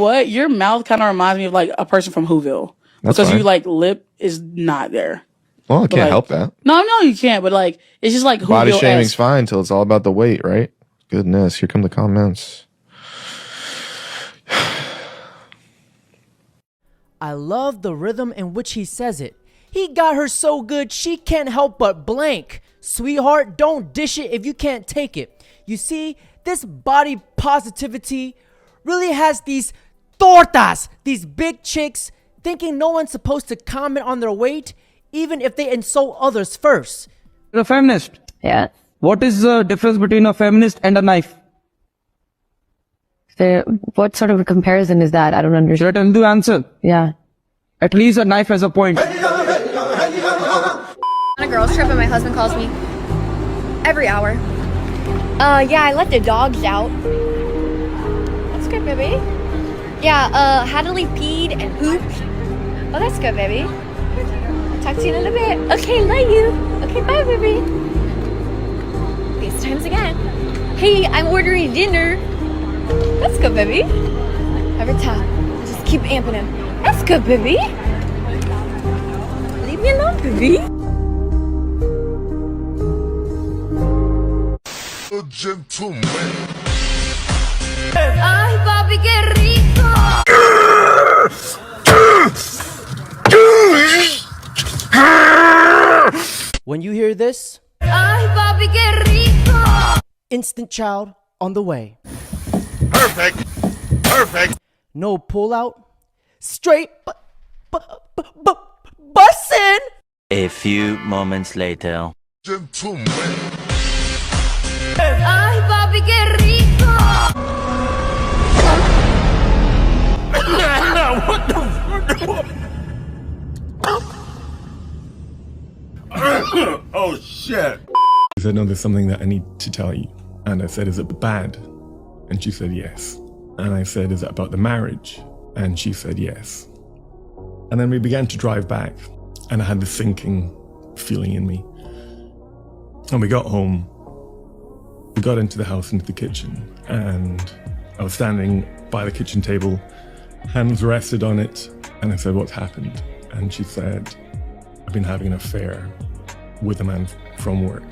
what? Your mouth kind of reminds me of like a person from Whoville. That's because fine. you like lip is not there. Well, I can't like, help that. No, you can't. But like, it's just like Body Whoville-esque. shaming's fine until it's all about the weight, right? Goodness, here come the comments. I love the rhythm in which he says it. He got her so good she can't help but blank. Sweetheart, don't dish it if you can't take it. You see, this body positivity really has these tortas, these big chicks, thinking no one's supposed to comment on their weight, even if they insult others first. You're a feminist. Yeah. What is the difference between a feminist and a knife? What sort of a comparison is that? I don't understand. Should I tell you the answer? Yeah. At least a knife has a point. On a girls trip and my husband calls me every hour. Yeah, I let the dogs out. That's good, baby. Yeah, had to leave peed and pooped. Oh, that's good, baby. Talk to you in a bit. Okay, love you. Okay, bye, baby. FaceTimes again. Hey, I'm ordering dinner. That's good, baby. Every time, just keep amping him. That's good, baby. Leave me alone, baby. Gentleman. Ay, papi, qué rico. When you hear this, Ay, papi, qué rico. instant child on the way. Perfect. Perfect. No pullout, straight bussin'. A few moments later. Gentleman. Ay, papi, qué rico. Oh, shit. She said, no, there's something that I need to tell you. And I said, is it bad? And she said, yes. And I said, is it about the marriage? And she said, yes. And then we began to drive back, and I had this sinking feeling in me. And we got home, we got into the house, into the kitchen, and I was standing by the kitchen table, hands rested on it, and I said, what's happened? And she said, I've been having an affair with a man from work.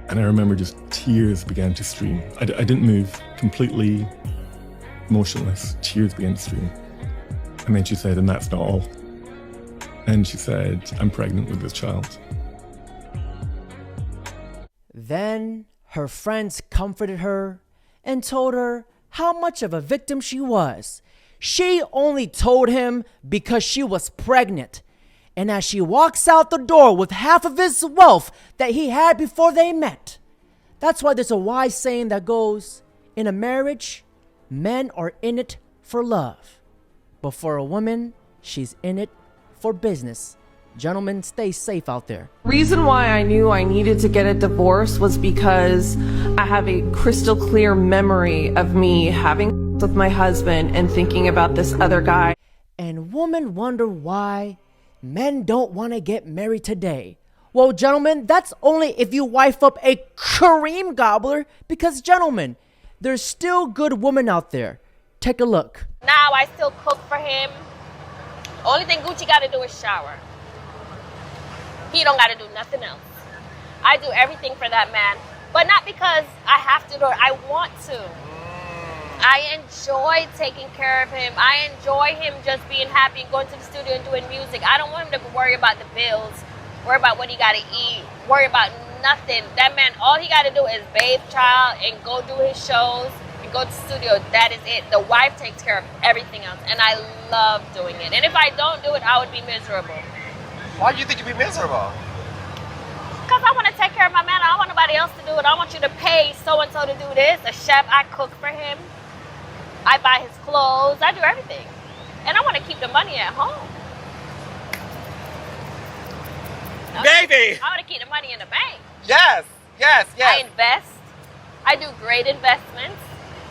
And I remember just tears began to stream. I didn't move, completely motionless. Tears began to stream. And then she said, and that's not all. And she said, I'm pregnant with this child. Then her friends comforted her and told her how much of a victim she was. She only told him because she was pregnant. And as she walks out the door with half of his wealth that he had before they met. That's why there's a wise saying that goes, in a marriage, men are in it for love. But for a woman, she's in it for business. Gentlemen, stay safe out there. Reason why I knew I needed to get a divorce was because I have a crystal clear memory of me having with my husband and thinking about this other guy. And women wonder why men don't want to get married today. Well, gentlemen, that's only if you wife up a Kareem gobbler, because gentlemen, there's still good women out there. Take a look. Now I still cook for him. Only thing Gucci got to do is shower. He don't got to do nothing else. I do everything for that man, but not because I have to do it. I want to. I enjoy taking care of him. I enjoy him just being happy and going to the studio and doing music. I don't want him to worry about the bills, worry about what he got to eat, worry about nothing. That man, all he got to do is bathe child and go do his shows and go to the studio. That is it. The wife takes care of everything else, and I love doing it. And if I don't do it, I would be miserable. Why do you think you'd be miserable? Because I want to take care of my man. I don't want nobody else to do it. I want you to pay so-and-so to do this. A chef, I cook for him. I buy his clothes. I do everything. And I want to keep the money at home. Baby! I want to keep the money in the bank. Yes, yes, yes. I invest. I do great investments.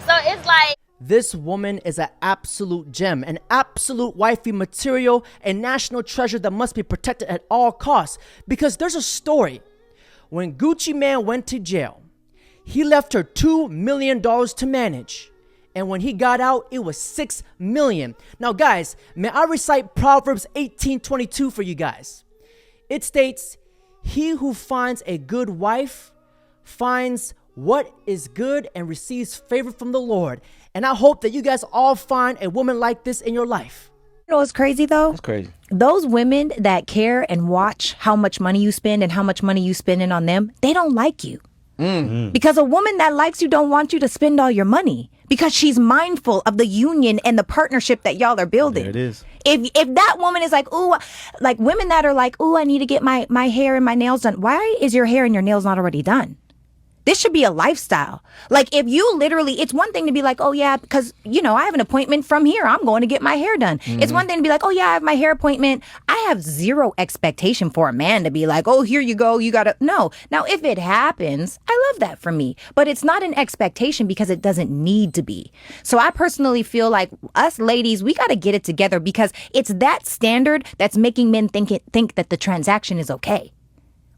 So it's like... This woman is an absolute gem, an absolute wifey material, a national treasure that must be protected at all costs. Because there's a story. When Gucci Mane went to jail, he left her $2 million to manage. And when he got out, it was 6 million. Now, guys, may I recite Proverbs 18:22 for you guys? It states, "He who finds a good wife finds what is good and receives favor from the Lord." And I hope that you guys all find a woman like this in your life. You know what's crazy though? That's crazy. Those women that care and watch how much money you spend and how much money you spending on them, they don't like you. Because a woman that likes you don't want you to spend all your money because she's mindful of the union and the partnership that y'all are building. There it is. If that woman is like, ooh, like women that are like, ooh, I need to get my hair and my nails done. Why is your hair and your nails not already done? This should be a lifestyle. Like if you literally, it's one thing to be like, oh yeah, because you know, I have an appointment from here. I'm going to get my hair done. It's one thing to be like, oh yeah, I have my hair appointment. I have zero expectation for a man to be like, oh, here you go. You got to, no. Now, if it happens, I love that for me, but it's not an expectation because it doesn't need to be. So I personally feel like us ladies, we got to get it together because it's that standard that's making men think that the transaction is okay.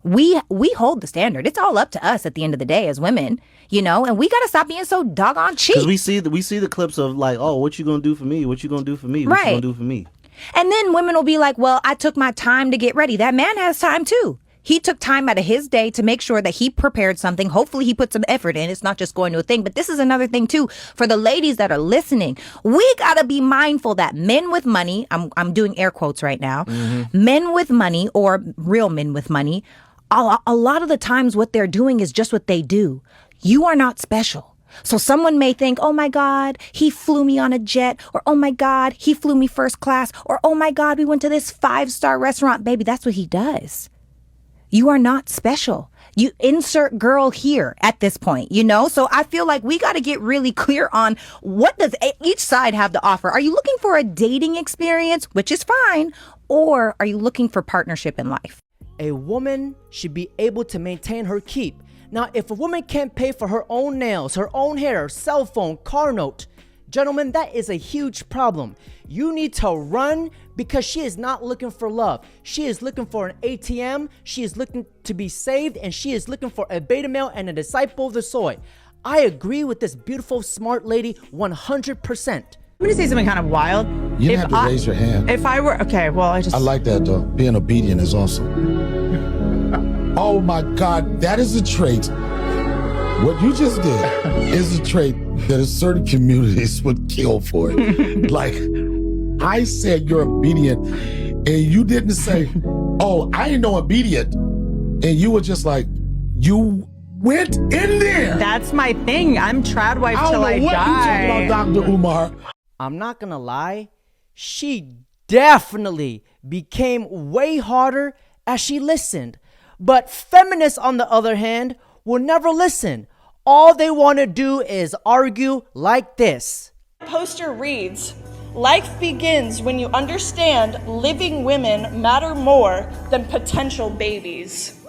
We hold the standard. It's all up to us at the end of the day as women, you know, and we got to stop being so doggone cheap. Because we see the clips of like, oh, what you gonna do for me? What you gonna do for me? What you gonna do for me? And then women will be like, well, I took my time to get ready. That man has time too. He took time out of his day to make sure that he prepared something. Hopefully he put some effort in. It's not just going to a thing. But this is another thing too, for the ladies that are listening. We got to be mindful that men with money, I'm doing air quotes right now, men with money or real men with money, a lot of the times what they're doing is just what they do. You are not special. So someone may think, oh my God, he flew me on a jet, or oh my God, he flew me first class, or oh my God, we went to this 5-star restaurant. Baby, that's what he does. You are not special. You insert girl here at this point, you know? So I feel like we got to get really clear on what does each side have to offer. Are you looking for a dating experience, which is fine, or are you looking for partnership in life? A woman should be able to maintain her keep. Now, if a woman can't pay for her own nails, her own hair, cell phone, car note, gentlemen, that is a huge problem. You need to run because she is not looking for love. She is looking for an ATM. She is looking to be saved, and she is looking for a beta male and a disciple of the soy. I agree with this beautiful, smart lady 100%. I'm gonna say something kind of wild. You didn't have to raise your hand. If I were, okay, well, I like that though. Being obedient is awesome. Oh my God, that is a trait. What you just did is a trait that certain communities would kill for it. Like, I said you're obedient, and you didn't say, oh, I ain't no obedient. And you were just like, you went in there. That's my thing. I'm trad wife till I die. I don't know what you talking about, Dr. Umar. I'm not gonna lie, she definitely became way harder as she listened. But feminists, on the other hand, will never listen. All they want to do is argue like this. Poster reads, life begins when you understand living women matter more than potential babies.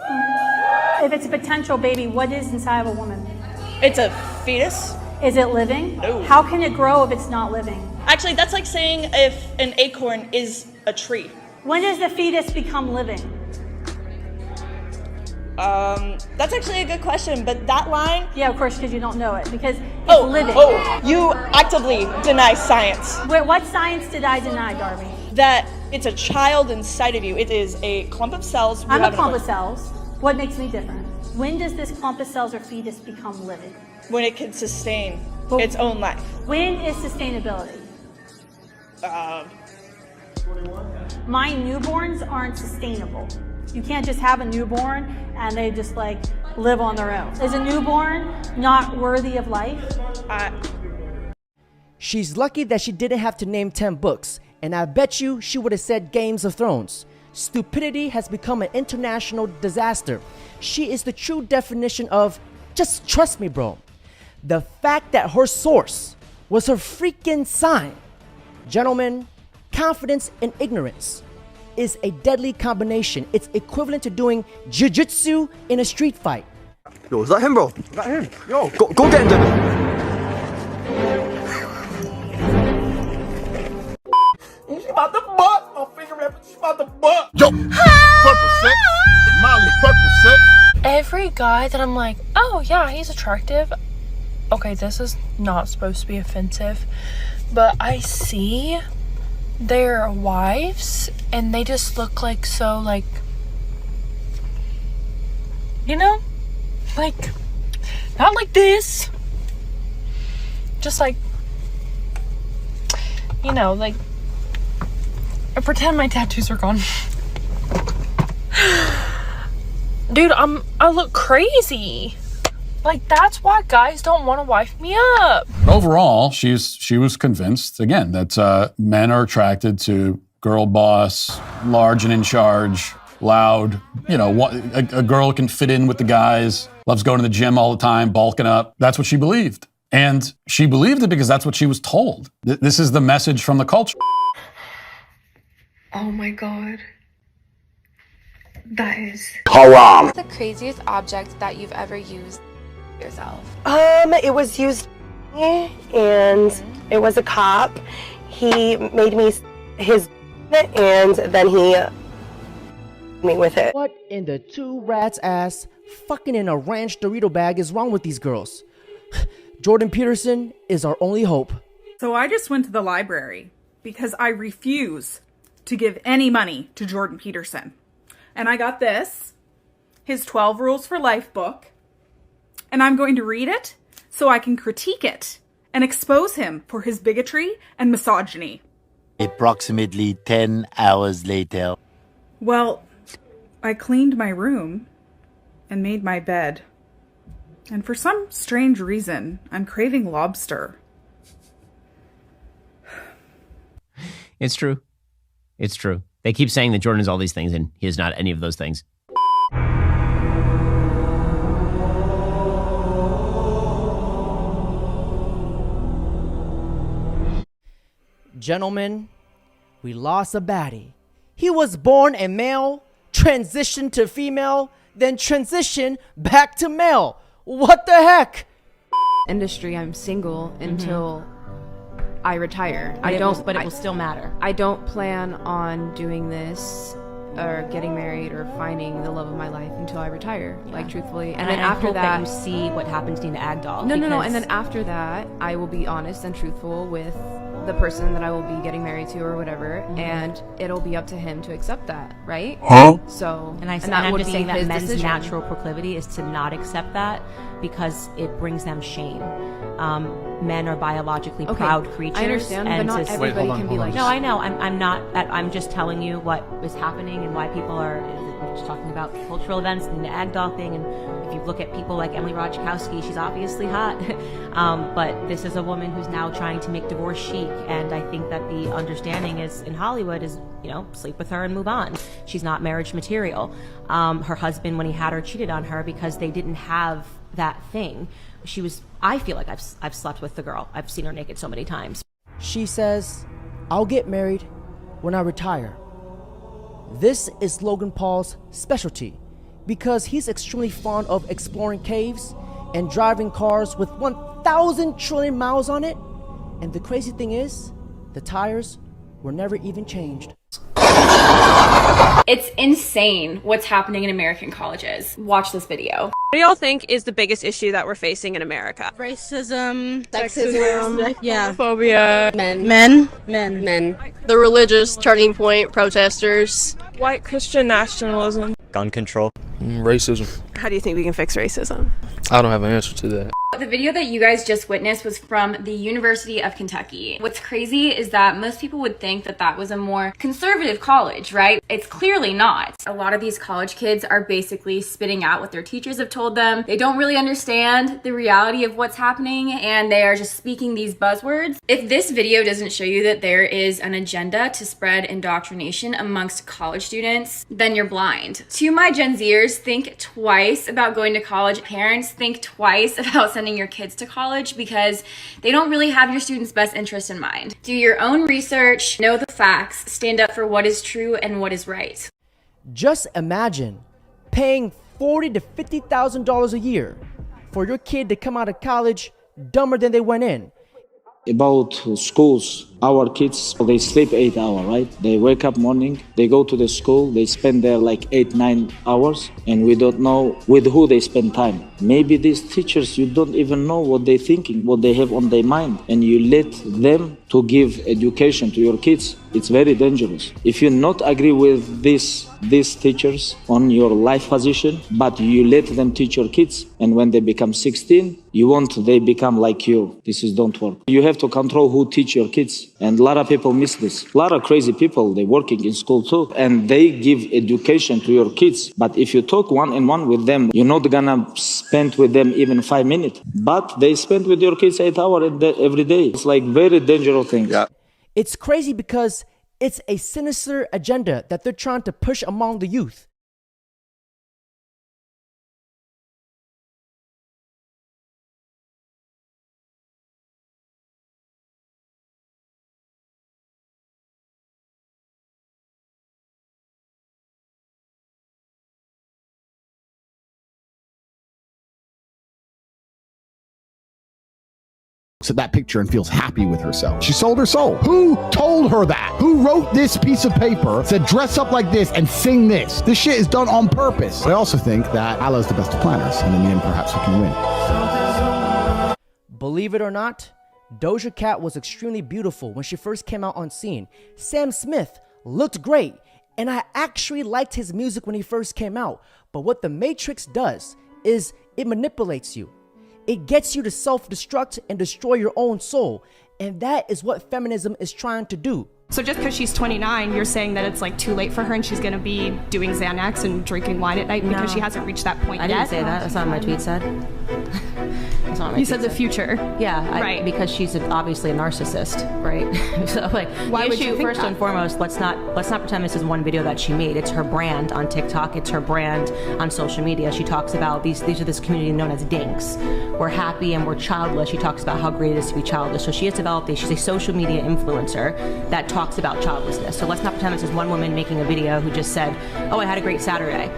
If it's a potential baby, what is inside of a woman? It's a fetus. Is it living? No. How can it grow if it's not living? Actually, that's like saying if an acorn is a tree. When does the fetus become living? That's actually a good question, but that line... Yeah, of course, because you don't know it, because it's living. Oh, you actively deny science. Wait, what science did I deny, Darby? That it's a child inside of you. It is a clump of cells. I'm a clump of cells. What makes me different? When does this clump of cells or fetus become living? When it can sustain its own life. When is sustainability? My newborns aren't sustainable. You can't just have a newborn and they just like live on their own. Is a newborn not worthy of life? She's lucky that she didn't have to name 10 books, and I bet you she would have said Games of Thrones. Stupidity has become an international disaster. She is the true definition of just trust me, bro. The fact that her source was her freaking sign. Gentlemen, confidence and ignorance is a deadly combination. It's equivalent to doing jiu-jitsu in a street fight. Yo, is that him, bro? Is that him? Yo, go get him, Jimmy. She about to butt. My finger rapper, she about to butt. Yo, purple sex. Molly, purple sex. Every guy that I'm like, oh yeah, he's attractive, okay, this is not supposed to be offensive, but I see their wives and they just look like so, like, you know, like, not like this, just like, you know, like, I pretend my tattoos are gone. Dude, I look crazy. Like, that's why guys don't want to wife me up. Overall, she was convinced, again, that men are attracted to girl boss, large and in charge, loud. You know, a girl who can fit in with the guys, loves going to the gym all the time, bulking up. That's what she believed. And she believed it because that's what she was told. This is the message from the culture. Oh my God. That is haram. What's the craziest object that you've ever used yourself? It was used and it was a cop. He made me his and then he me with it. What in the two rats ass fucking in a ranch Dorito bag is wrong with these girls? Jordan Peterson is our only hope. So I just went to the library because I refuse to give any money to Jordan Peterson. And I got this, his 12 Rules for Life book, and I'm going to read it so I can critique it and expose him for his bigotry and misogyny. Approximately 10 hours later. Well, I cleaned my room and made my bed. And for some strange reason, I'm craving lobster. It's true. It's true. They keep saying that Jordan is all these things, and he is not any of those things. Gentlemen, we lost a baddie. He was born a male, transitioned to female, then transitioned back to male. What the heck? Industry, I'm single until I retire. But it will still matter. I don't plan on doing this or getting married or finding the love of my life until I retire, like truthfully. And then after that, you see what happens to Nina Agdal. No. And then after that, I will be honest and truthful with the person that I will be getting married to or whatever, and it'll be up to him to accept that, right? So, and I'm that would just be saying that his men's decision. natural proclivity is to not accept that because it brings them shame. Men are biologically proud creatures. I understand, and but not everybody can be like. No, I know. I'm not. I'm just telling you what is happening and why people are. We're just talking about cultural events and the Agdal thing, and if you look at people like Emily Ratajkowski, she's obviously hot. But this is a woman who's now trying to make divorce chic, and I think that the understanding is in Hollywood is, you know, sleep with her and move on. She's not marriage material. Her husband, when he had her, cheated on her because they didn't have that thing. I feel like I've slept with the girl. I've seen her naked so many times. She says, I'll get married when I retire. This is Logan Paul's specialty because he's extremely fond of exploring caves and driving cars with 1,000 trillion miles on it. And the crazy thing is, the tires were never even changed. It's insane what's happening in American colleges. Watch this video. What do y'all think is the biggest issue that we're facing in America? Racism, Sexism, yeah, phobia, men. the religious turning point, protesters, white Christian nationalism, Gun control. Racism. How do you think we can fix racism? I don't have an answer to that. The video that you guys just witnessed was from the University of Kentucky. What's crazy is that most people would think that that was a more conservative college, right? It's clearly not. A lot of these college kids are basically spitting out what their teachers have told them. They don't really understand the reality of what's happening, and they are just speaking these buzzwords. If this video doesn't show you that there is an agenda to spread indoctrination amongst college students, then you're blind. To my Gen Zers, think twice about going to college. Parents, think twice about sending your kids to college because they don't really have your students' best interest in mind. Do your own research, know the facts, stand up for what is true and what is right. Just imagine paying $40,000 to $50,000 a year for your kid to come out of college dumber than they went in. About schools, Our kids, they sleep 8 hours, right? They wake up morning, they go to the school, they spend there like 8-9 hours, and we don't know with who they spend time. Maybe these teachers, you don't even know what they're thinking, what they have on their mind, and you let them to give education to your kids. It's very dangerous. If you not agree with these teachers on your life position, but you let them teach your kids, and when they become 16, you want they become like you. This is don't work. You have to control who teach your kids, and a lot of people miss this. A lot of crazy people, they working in school too, and they give education to your kids. But if you talk one-on-one with them, you're not gonna spend with them even 5 minutes. But they spend with your kids 8 hours every day. It's like very dangerous thing. Yeah. It's crazy because it's a sinister agenda that they're trying to push among the youth. At that picture and feels happy with herself. She sold her soul. Who told her that? Who wrote this piece of paper, said dress up like this and sing this? This shit is done on purpose. I also think that Allah is the best of planners, and in the end, perhaps we can win. Believe it or not, Doja Cat was extremely beautiful when she first came out on scene. Sam Smith looked great, and I actually liked his music when he first came out. But what the Matrix does is it manipulates you. It gets you to self-destruct and destroy your own soul. And that is what feminism is trying to do. So just because she's 29, you're saying that it's like too late for her and she's going to be doing Xanax and drinking wine at night because she hasn't reached that point yet? I didn't say that. That's not what my tweet said. That's not what my You tweet said the future. Yeah, right. Because she's obviously a narcissist, right? So like, Why the would you issue think first that? and foremost, let's not pretend this is one video that she made. It's her brand on TikTok. It's her brand on social media. She talks about these are this community known as dinks. We're happy and we're childless. She talks about how great it is to be childless. So she has developed she's a social media influencer that talks about childlessness. So let's not pretend this is one woman making a video who just said, oh, I had a great Saturday.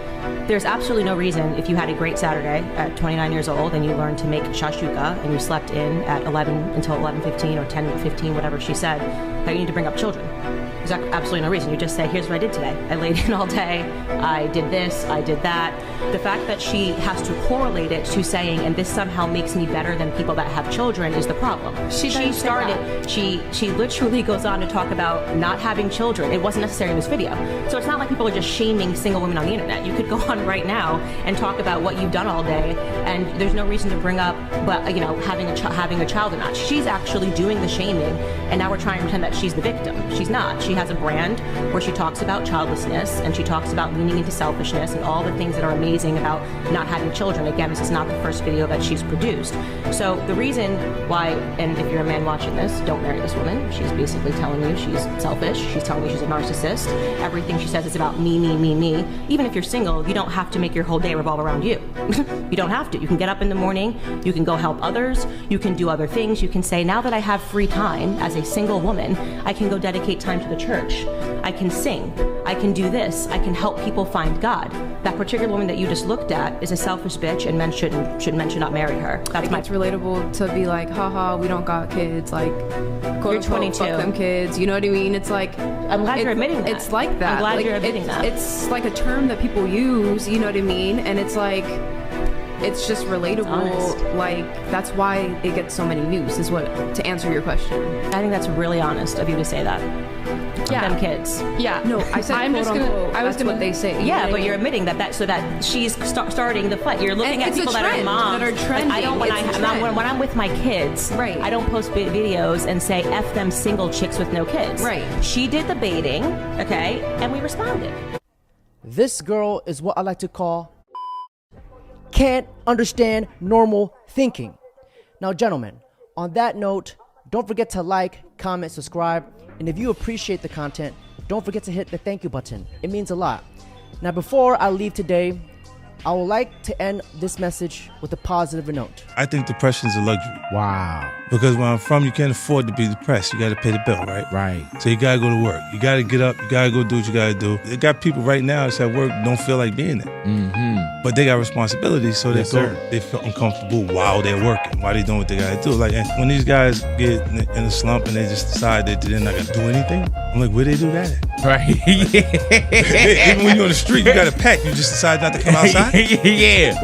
There's absolutely no reason if you had a great Saturday at 29 years old and you learned to make shashuka and you slept in at 11 until 11:15 or 10:15, whatever she said, that you need to bring up children. There's absolutely no reason. You just say, here's what I did today. I laid in all day. I did this. I did that. The fact that she has to correlate it to saying, and this somehow makes me better than people that have children is the problem. She literally goes on to talk about not having children. It wasn't necessary in this video. So it's not like people are just shaming single women on the internet. You could go on right now and talk about what you've done all day, and there's no reason to bring up, having a child or not. She's actually doing the shaming, and now we're trying to pretend that she's the victim. She's not. She has a brand where she talks about childlessness and she talks about leaning into selfishness and all the things that are amazing about not having children. Again, this is not the first video that she's produced. So the reason why, and if you're a man watching this, don't marry this woman. She's basically telling you she's selfish. She's telling you she's a narcissist. Everything she says is about me, me, me, me. Even if you're single, you don't have to make your whole day revolve around you. You don't have to. You can get up in the morning, you can go help others, you can do other things. You can say, now that I have free time as a single woman, I can go dedicate time to the church. I can sing. I can do this. I can help people find God. That particular woman that you just looked at is a selfish bitch, and men should not marry her. That's It's relatable to be like, haha, we don't got kids, like, quote You're unquote, 22. fuck them kids, you know what I mean? It's like, I'm glad you're admitting that. It's like that. I'm glad Like, you're admitting that. It's like a term that people use, you know what I mean? And it's like, it's just relatable. Honest. Like, that's why it gets so many views, is what, to answer your question. I think that's really honest of you to say that. Yeah. Them kids. Yeah. No, I said I'm quote just gonna. unquote, that's what they say. you know Yeah, what I but mean? you're admitting that so that she's starting the fight. You're looking And at it's a people that are trend, moms. that are trending. Like, I don't It's a trend. when I'm with my kids. Right. I don't post videos and say F them single chicks with no kids. Right. She did the baiting, okay, and we responded. This girl is what I like to call can't understand normal thinking. Now, gentlemen, on that note, don't forget to like, comment, subscribe, and if you appreciate the content, don't forget to hit the thank you button. It means a lot. Now, before I leave today, I would like to end this message with a positive note. I think depression is a luxury. Wow. Because where I'm from, you can't afford to be depressed. You got to pay the bill, right? Right. So you got to go to work. You got to get up. You got to go do what you got to do. They got people right now that's at work don't feel like being there. Mm-hmm. But they got responsibilities, so Yes, they go. sir. They feel uncomfortable while they're working, while they doing what they got to do. Like, and when these guys get in a slump and they just decide that they're not going to do anything, I'm like, where they do that at? Right. Even when you're on the street, you got a pack. You just decide not to come outside? Yeah.